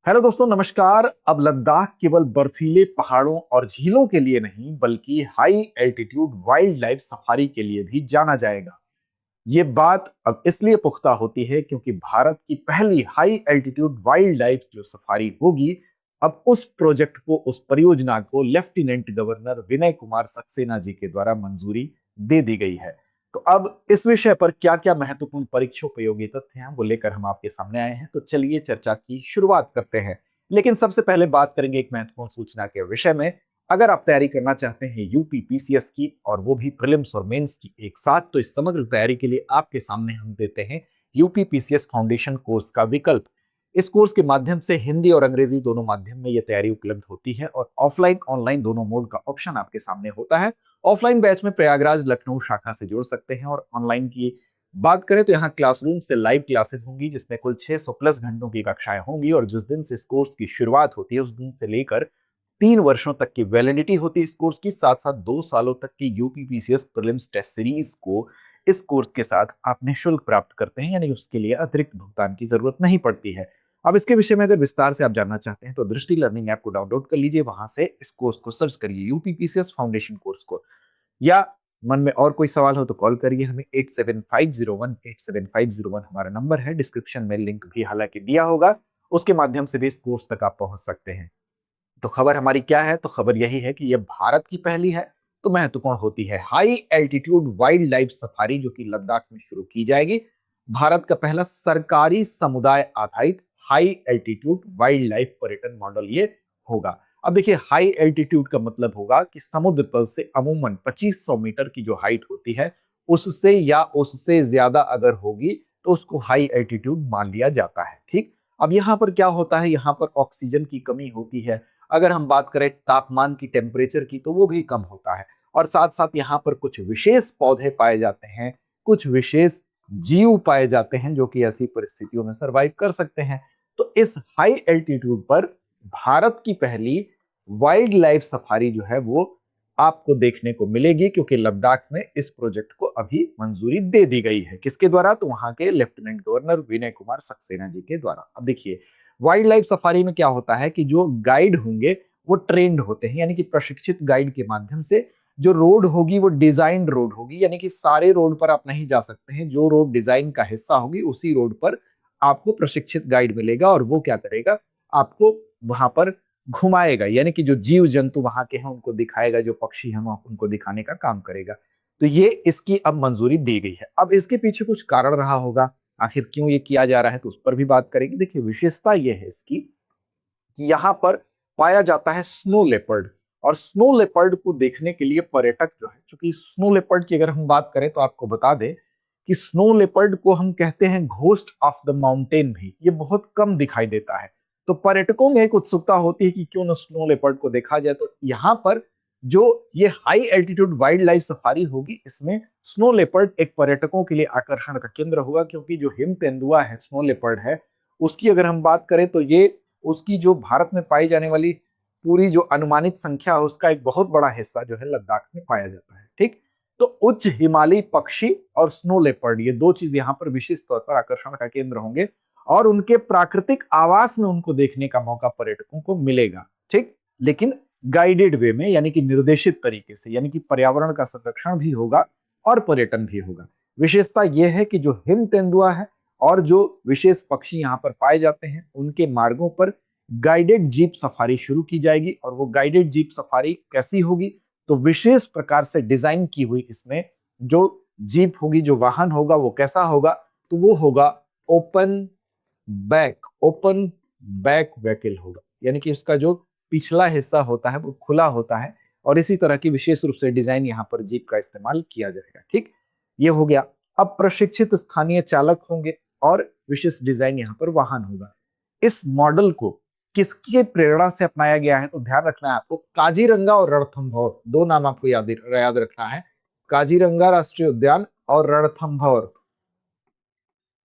Hello दोस्तों, नमस्कार। अब लद्दाख केवल बर्फीले पहाड़ों और झीलों के लिए नहीं बल्कि high altitude wild life safari के लिए भी जाना जाएगा। ये बात अब इसलिए पुख्ता होती है क्योंकि भारत की पहली हाई एल्टीट्यूड वाइल्ड लाइफ जो सफारी होगी, अब उस प्रोजेक्ट को, उस परियोजना को लेफ्टिनेंट गवर्नर विनय कुमार सक्सेना जी के द्वारा मंजूरी दे दी गई है। तो अब इस विषय पर क्या क्या महत्वपूर्ण परीक्षोपयोगी तथ्य हैं वो लेकर हम आपके सामने आए हैं। तो चलिए चर्चा की शुरुआत करते हैं। लेकिन सबसे पहले बात करेंगे एक महत्वपूर्ण सूचना के विषय में। अगर आप तैयारी करना चाहते हैं यूपी पीसीएस की, और वो भी प्रीलिम्स और मेंस की एक साथ, तो इस समग्र तैयारी के लिए आपके सामने हम देते हैं यूपी पीसीएस फाउंडेशन कोर्स का विकल्प। इस कोर्स के माध्यम से हिंदी और अंग्रेजी दोनों माध्यम में यह तैयारी उपलब्ध होती है और ऑफलाइन ऑनलाइन दोनों मोड का ऑप्शन आपके सामने होता है। ऑफलाइन बैच में प्रयागराज लखनऊ शाखा से जुड़ सकते हैं, और ऑनलाइन की बात करें तो यहाँ क्लासरूम से लाइव क्लासेस होंगी जिसमें कुल 600 प्लस घंटों की कक्षाएं होंगी, और जिस दिन से इस कोर्स की शुरुआत होती है उस दिन से लेकर 3 वर्षों तक की वैलिडिटी होती है इस कोर्स की। साथ साथ 2 सालों तक की यूपीपीसीएस प्रीलिम्स टेस्ट सीरीज को इस कोर्स के साथ आप निःशुल्क प्राप्त करते हैं, यानी उसके लिए अतिरिक्त भुगतान की जरूरत नहीं पड़ती है। अब इसके विषय में अगर विस्तार से आप जानना चाहते हैं तो दृष्टि लर्निंग ऐप को डाउनलोड कर लीजिए, वहां से इस कोर्स को सर्च करिए, यूपीपीसीएस फाउंडेशन कोर्स को। या मन में और कोई सवाल हो तो कॉल करिए हमें, 8750187501 हमारा नंबर है। डिस्क्रिप्शन में लिंक भी हालांकि दिया होगा, उसके माध्यम से भी इस कोर्स तक आप पहुंच सकते हैं। तो खबर हमारी क्या है? तो खबर यही है कि यह भारत की पहली है, तो महत्वपूर्ण होती है high altitude wild life safari, जो कि लद्दाख में शुरू की जाएगी। भारत का पहला सरकारी समुदाय आधारित हाई एल्टीट्यूड वाइल्ड लाइफ पर्यटन मॉडल ये होगा। अब देखिए, हाई एल्टीट्यूड का मतलब होगा कि समुद्र तल से अमूमन 2500 मीटर की जो हाइट होती है उससे या उससे ज्यादा अगर होगी तो उसको हाई एल्टीट्यूड मान लिया जाता है। ठीक। अब यहाँ पर क्या होता है, यहाँ पर ऑक्सीजन की कमी होती है। अगर हम बात करें तापमान की, टेम्परेचर की, तो वो भी कम होता है। और साथ साथ यहाँ पर कुछ विशेष पौधे पाए जाते हैं, कुछ विशेष जीव पाए जाते हैं जो कि ऐसी परिस्थितियों में सरवाइव कर सकते हैं। तो इस हाई एल्टीट्यूड पर भारत की पहली वाइल्ड लाइफ सफारी जो है वो आपको देखने को मिलेगी, क्योंकि लद्दाख में इस प्रोजेक्ट को अभी मंजूरी दे दी गई है। किसके द्वारा? तो वहां के लेफ्टिनेंट गवर्नर विनय कुमार सक्सेना जी के द्वारा। अब देखिए, वाइल्ड लाइफ सफारी में क्या होता है कि जो गाइड होंगे वो ट्रेंड होते हैं, यानी कि प्रशिक्षित गाइड के माध्यम से जो रोड होगी वो डिजाइन रोड होगी, यानी कि सारे रोड पर आप नहीं जा सकते हैं। जो रोड डिजाइन का हिस्सा होगी उसी रोड पर आपको प्रशिक्षित गाइड मिलेगा, और वो क्या करेगा, आपको वहां पर घुमाएगा, यानी कि जो जीव जंतु वहां के हैं उनको दिखाएगा, जो पक्षी हैं उनको दिखाने का काम करेगा। तो ये इसकी अब मंजूरी दी गई है। अब इसके पीछे कुछ कारण रहा होगा, आखिर क्यों ये किया जा रहा है, तो उस पर भी बात करेंगे। देखिए, विशेषता ये है इसकी कि यहाँ पर पाया जाता है स्नो लेपर्ड, और स्नो लेपर्ड को देखने के लिए पर्यटक जो है, चूंकि स्नो लेपर्ड की अगर हम बात करें तो आपको बता दें कि स्नो लेपर्ड को हम कहते हैं घोस्ट ऑफ द माउंटेन भी, ये बहुत कम दिखाई देता है। तो पर्यटकों में एक उत्सुकता होती है कि क्यों ना स्नो लेपर्ड को देखा जाए। तो यहाँ पर जो ये high altitude wild life safari होगी, इसमें स्नो लेपर्ड एक पर्यटकों के लिए आकर्षण का केंद्र होगा, क्योंकि जो हिम तेंदुआ है, स्नो लेपर्ड है, उसकी अगर हम बात करें तो ये उसकी जो भारत में पाई जाने वाली पूरी जो अनुमानित संख्या है उसका एक बहुत बड़ा हिस्सा जो है लद्दाख में पाया जाता है। ठीक। तो उच्च हिमालयी पक्षी और स्नो लेपर्ड, ये दो चीज यहाँ पर विशेष तौर पर आकर्षण का केंद्र होंगे, और उनके प्राकृतिक आवास में उनको देखने का मौका पर्यटकों को मिलेगा। ठीक। लेकिन गाइडेड वे में, यानी कि निर्देशित तरीके से, यानी कि पर्यावरण का संरक्षण भी होगा और पर्यटन भी होगा। विशेषता यह है कि जो हिम तेंदुआ है और जो विशेष पक्षी यहाँ पर पाए जाते हैं उनके मार्गों पर गाइडेड जीप सफारी शुरू की जाएगी। और वो गाइडेड जीप सफारी कैसी होगी? तो विशेष प्रकार से डिजाइन की हुई इसमें जो जीप होगी, जो वाहन होगा, वो कैसा होगा? तो वो होगा ओपन बैक व्हीकल होगा, यानी कि उसका जो पिछला हिस्सा होता है वो खुला होता है, और इसी तरह की विशेष रूप से डिजाइन यहाँ पर जीप का इस्तेमाल किया जाएगा। ठीक। ये हो गया। अब प्रशिक्षित स्थानीय चालक होंगे और विशेष डिजाइन यहाँ पर वाहन होगा। इस मॉडल को किसकी प्रेरणा से अपनाया गया है? तो ध्यान रखना है आपको, काजीरंगा और रणथंभौर, दो नाम आपको याद रखना है। काजीरंगा राष्ट्रीय उद्यान और रणथंभौर,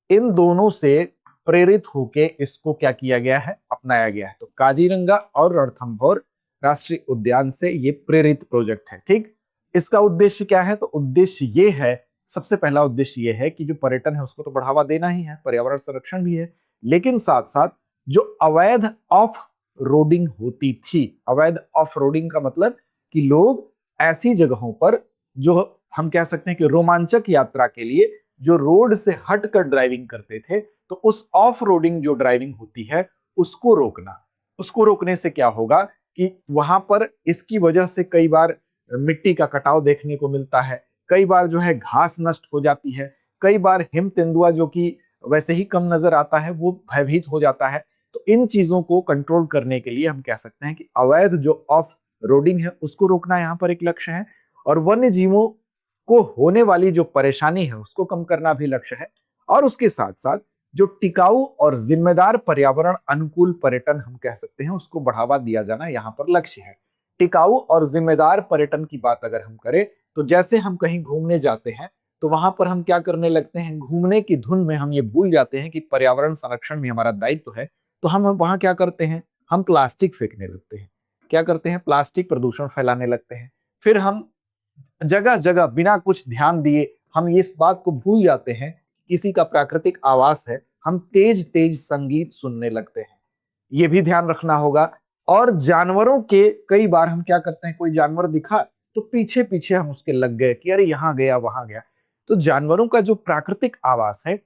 इन दोनों से प्रेरित होके इसको क्या किया गया है, अपनाया गया है। तो काजीरंगा और रणथंभौर राष्ट्रीय उद्यान से ये प्रेरित प्रोजेक्ट है। ठीक। इसका उद्देश्य क्या है? तो उद्देश्य ये है, सबसे पहला उद्देश्य ये है कि जो पर्यटन है उसको तो बढ़ावा देना ही है, पर्यावरण संरक्षण भी है, लेकिन साथ साथ जो अवैध ऑफ रोडिंग होती थी। अवैध ऑफ रोडिंग का मतलब कि लोग ऐसी जगहों पर जो हम कह सकते हैं कि रोमांचक यात्रा के लिए जो रोड से हटकर ड्राइविंग करते थे, तो उस ऑफ रोडिंग जो ड्राइविंग होती है उसको रोकना। उसको रोकने से क्या होगा कि वहां पर इसकी वजह से कई बार मिट्टी का कटाव देखने को मिलता है, कई बार जो है घास नष्ट हो जाती है, कई बार हिम तेंदुआ जो कि वैसे ही कम नजर आता है वो भयभीत हो जाता है। तो इन चीजों को कंट्रोल करने के लिए हम कह सकते हैं कि अवैध जो ऑफ रोडिंग है उसको रोकना यहाँ पर एक लक्ष्य है, और वन्य जीवों को होने वाली जो परेशानी है उसको कम करना भी लक्ष्य है। और उसके साथ साथ जो टिकाऊ और जिम्मेदार पर्यावरण अनुकूल पर्यटन हम कह सकते हैं उसको बढ़ावा दिया जाना यहाँ पर लक्ष्य है। टिकाऊ और जिम्मेदार पर्यटन की बात अगर हम करें तो जैसे हम कहीं घूमने जाते हैं तो वहां पर हम क्या करने लगते हैं, घूमने की धुन में हम ये भूल जाते हैं कि पर्यावरण संरक्षण में हमारा दायित्व है। तो हम वहां क्या करते हैं, हम प्लास्टिक फेंकने लगते हैं। क्या करते हैं, प्लास्टिक प्रदूषण फैलाने लगते हैं। फिर हम जगह जगह बिना कुछ ध्यान दिए हम इस बात को भूल जाते हैं किसी का प्राकृतिक आवास है, हम तेज तेज संगीत सुनने लगते हैं। ये भी ध्यान रखना होगा। और जानवरों के कई बार हम क्या करते हैं, कोई जानवर दिखा तो पीछे पीछे हम उसके लग गए कि अरे यहां गया वहां गया। तो जानवरों का जो प्राकृतिक आवास है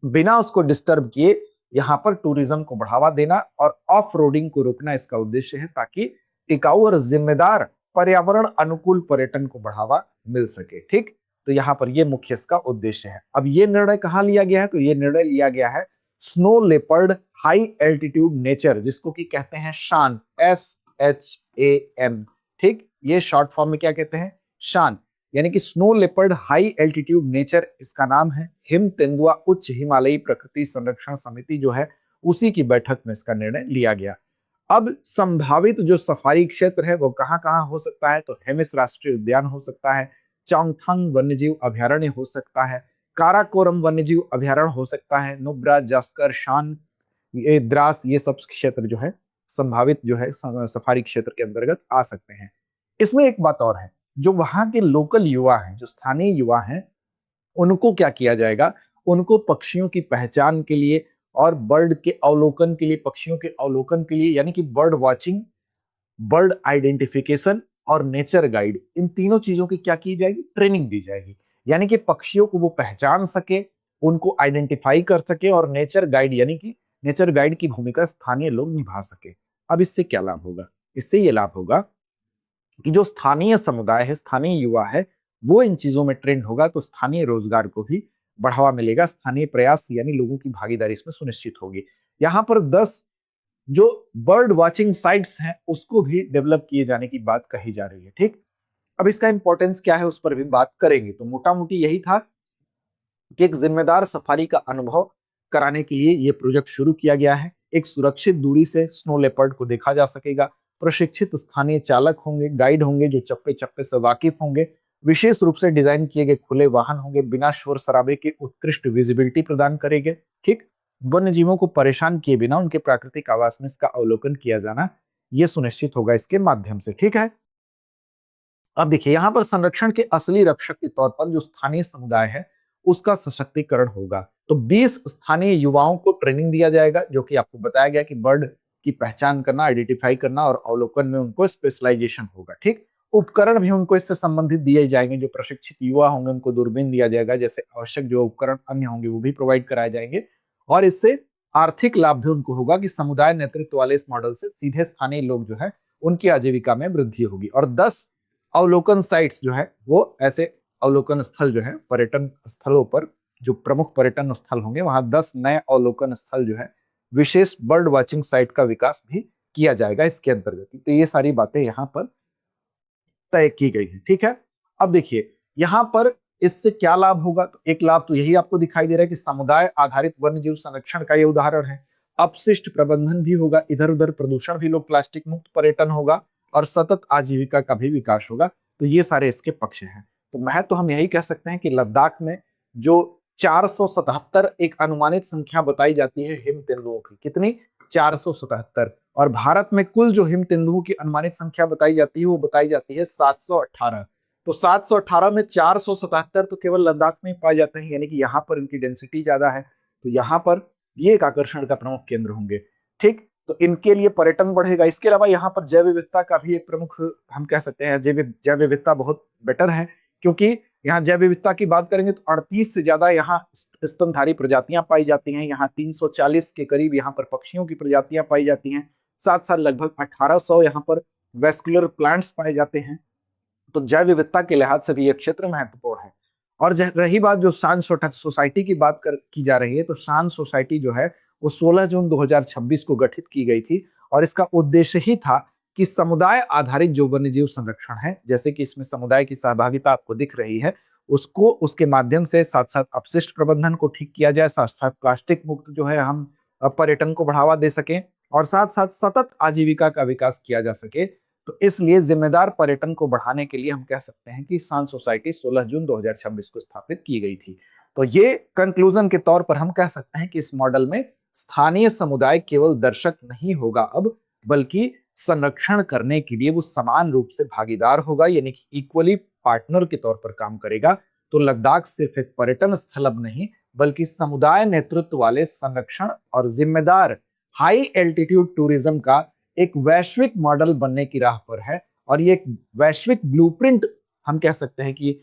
बिना उसको डिस्टर्ब किए यहाँ पर टूरिज्म को बढ़ावा देना और ऑफ रोडिंग को रोकना इसका उद्देश्य है, ताकि टिकाऊ और जिम्मेदार पर्यावरण अनुकूल पर्यटन को बढ़ावा मिल सके। ठीक, तो यहाँ पर ये मुख्य इसका उद्देश्य है। अब ये निर्णय कहाँ लिया गया है, तो ये निर्णय लिया गया है snow leopard high altitude nature, जिसको कि कहते हैं शान, SHAN। ठीक, ये शॉर्ट फॉर्म में क्या कहते हैं, शान, यानी कि snow leopard high altitude nature इसका नाम है। हिम तेंदुआ उच्च हिमालयी प्रकृति संरक्षण समिति जो है उसी की बैठक में इसका निर्णय लिया गया। अब संभावित जो सफारी क्षेत्र है वो कहाँ कहाँ हो सकता है, तो हेमिस राष्ट्रीय उद्यान हो सकता है, चोंगथांग वन्यजीव अभयारण्य हो सकता है, काराकोरम वन्यजीव अभयारण्य हो सकता है, नुब्रा, जास्कर, शान, ये द्रास, ये सब क्षेत्र जो है संभावित जो है सफारी क्षेत्र के अंतर्गत आ सकते हैं। इसमें एक बात और है, जो वहां के लोकल युवा हैं, जो स्थानीय युवा हैं, उनको क्या किया जाएगा, उनको पक्षियों की पहचान के लिए और बर्ड के अवलोकन के लिए, पक्षियों के अवलोकन के लिए, यानी कि बर्ड वॉचिंग, बर्ड आइडेंटिफिकेशन और नेचर गाइड, इन तीनों चीजों की क्या की जाएगी, ट्रेनिंग दी जाएगी। यानी कि पक्षियों को वो पहचान सके, उनको आइडेंटिफाई कर सके, और नेचर गाइड यानी कि नेचर गाइड की भूमिका स्थानीय लोग निभा सके। अब इससे क्या लाभ होगा, इससे ये लाभ होगा कि जो स्थानीय समुदाय है, स्थानीय युवा है, वो इन चीजों में ट्रेंड होगा तो स्थानीय रोजगार को भी बढ़ावा मिलेगा, स्थानीय प्रयास यानी लोगों की भागीदारी इसमें सुनिश्चित होगी। यहाँ पर 10 जो बर्ड वॉचिंग साइट्स हैं उसको भी डेवलप किए जाने की बात कही जा रही है। ठीक, अब इसका इंपॉर्टेंस क्या है उस पर भी बात करेंगे। तो मोटा मोटी यही था कि एक जिम्मेदार सफारी का अनुभव कराने के लिए यह प्रोजेक्ट शुरू किया गया है। एक सुरक्षित दूरी से स्नो लेपर्ड को देखा जा सकेगा, प्रशिक्षित स्थानीय चालक होंगे, गाइड होंगे जो चप्पे चप्पे से वाकिफ होंगे, विशेष रूप से डिजाइन किए गए खुले वाहन होंगे, बिना शोर शराबे के उत्कृष्ट विजिबिलिटी प्रदान करेंगे। ठीक, वन्य जीवों को परेशान किए बिना उनके प्राकृतिक आवास में इसका अवलोकन किया जाना यह सुनिश्चित होगा इसके माध्यम से। ठीक है, अब देखिए यहाँ पर संरक्षण के असली रक्षक के तौर पर जो स्थानीय समुदाय है उसका सशक्तिकरण होगा। तो 20 स्थानीय युवाओं को ट्रेनिंग दिया जाएगा, जो कि आपको बताया गया कि बर्ड की पहचान करना, आइडेंटिफाई करना और अवलोकन में उनको स्पेशलाइजेशन होगा। ठीक, उपकरण भी उनको इससे संबंधित दिए जाएंगे, जो प्रशिक्षित युवा होंगे उनको दूरबीन दिया जाएगा, जैसे आवश्यक जो उपकरण अन्य होंगे वो भी प्रोवाइड कराए जाएंगे। और इससे आर्थिक लाभ भी उनको होगा कि समुदाय नेतृत्व वाले इस मॉडल से सीधे स्थानीय लोग जो है उनकी आजीविका में वृद्धि होगी। और 10 अवलोकन साइट्स जो है वो ऐसे अवलोकन स्थल जो है पर्यटन स्थलों पर, जो प्रमुख पर्यटन स्थल होंगे वहां 10 नए अवलोकन स्थल जो है विशेष बर्ड वॉचिंग साइट का विकास भी किया जाएगा इसके अंतर्गत। तो ये सारी बातें यहाँ पर तय की गई है। ठीक है, अब देखिए यहाँ पर इससे क्या लाभ होगा, तो एक लाभ तो यही आपको दिखाई दे रहा है कि समुदाय आधारित वन्यजीव संरक्षण का ये उदाहरण है। अपशिष्ट प्रबंधन भी होगा, इधर उधर प्रदूषण भी लोग, प्लास्टिक मुक्त पर्यटन होगा और सतत आजीविका का भी विकास होगा। तो ये सारे इसके पक्ष हैं। तो हम यही कह सकते हैं कि लद्दाख में जो 477 एक अनुमानित संख्या बताई जाती है हिम तेंदुओं की, कितनी, 477, और भारत में कुल जो हिम तेंदुओं की अनुमानित संख्या बताई जाती है वो बताई जाती है 718। तो 718 में 477 तो केवल लद्दाख में पाए जाते हैं, यानी कि यहाँ पर इनकी डेंसिटी ज्यादा है। तो यहाँ पर ये एक आकर्षण का प्रमुख केंद्र होंगे। ठीक, तो इनके लिए पर्यटन बढ़ेगा। इसके अलावा यहाँ पर जैव विविधता का भी एक प्रमुख हम कह सकते हैं, जैव विविधता बहुत बेटर है, क्योंकि यहाँ जैव विविधता की बात करेंगे तो 38 से ज्यादा यहाँ स्तनधारी प्रजातियां पाई जाती हैं। यहाँ 340 के करीब यहाँ पर पक्षियों की प्रजातियां पाई जाती हैं। साथ साथ लगभग 1800 यहाँ पर वेस्कुलर प्लांट्स पाए जाते हैं। तो जैव विविधता के लिहाज से भी ये क्षेत्र महत्वपूर्ण है। और रही बात जो शांत सोसाइटी की बात की जा रही है, तो शांत सोसाइटी जो है वो 16 जून 2026 को गठित की गई थी और इसका उद्देश्य ही था कि समुदाय आधारित जो वन्यजीव संरक्षण है, जैसे कि इसमें समुदाय की सहभागिता आपको दिख रही है, उसको उसके माध्यम से साथ साथ अपशिष्ट प्रबंधन को ठीक किया जाए, साथ साथ प्लास्टिक मुक्त जो है हम पर्यटन को बढ़ावा दे सकें और साथ साथ सतत आजीविका का विकास किया जा सके। तो इसलिए जिम्मेदार पर्यटन को बढ़ाने के लिए हम कह सकते हैं कि शांत सोसाइटी 16 जून 2026 को स्थापित की गई थी। तो ये कंक्लूजन के तौर पर हम कह सकते हैं कि इस मॉडल में स्थानीय समुदाय केवल दर्शक नहीं होगा अब, बल्कि संरक्षण करने के लिए वो समान रूप से भागीदार होगा, यानी कि इक्वली पार्टनर के तौर पर काम करेगा। तो लद्दाख सिर्फ एक पर्यटन स्थल अब नहीं, बल्कि समुदाय नेतृत्व वाले संरक्षण और जिम्मेदार हाई एल्टीट्यूड टूरिज्म का एक वैश्विक मॉडल बनने की राह पर है। और ये एक वैश्विक ब्लूप्रिंट हम कह सकते हैं कि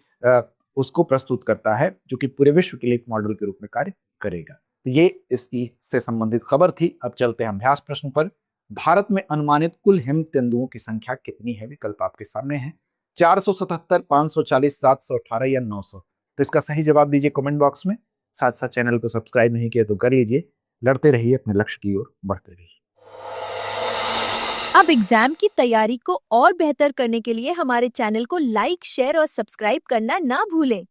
उसको प्रस्तुत करता है, जो कि पूरे विश्व के लिए एक मॉडल के रूप में कार्य करेगा। ये इसकी से संबंधित खबर थी। अब चलते हैं अभ्यास प्रश्न पर। भारत में अनुमानित कुल हिम तेंदुओं की संख्या कितनी है? विकल्प आपके सामने है, 477, 540, 718 या 900। तो इसका सही जवाब दीजिए कमेंट बॉक्स में। साथ साथ चैनल को सब्सक्राइब नहीं किया तो कर लीजिए। लड़ते रहिए, अपने लक्ष्य की ओर बढ़ते रहिए। अब एग्जाम की तैयारी को और बेहतर करने के लिए हमारे चैनल को लाइक, शेयर और सब्सक्राइब करना ना भूलें।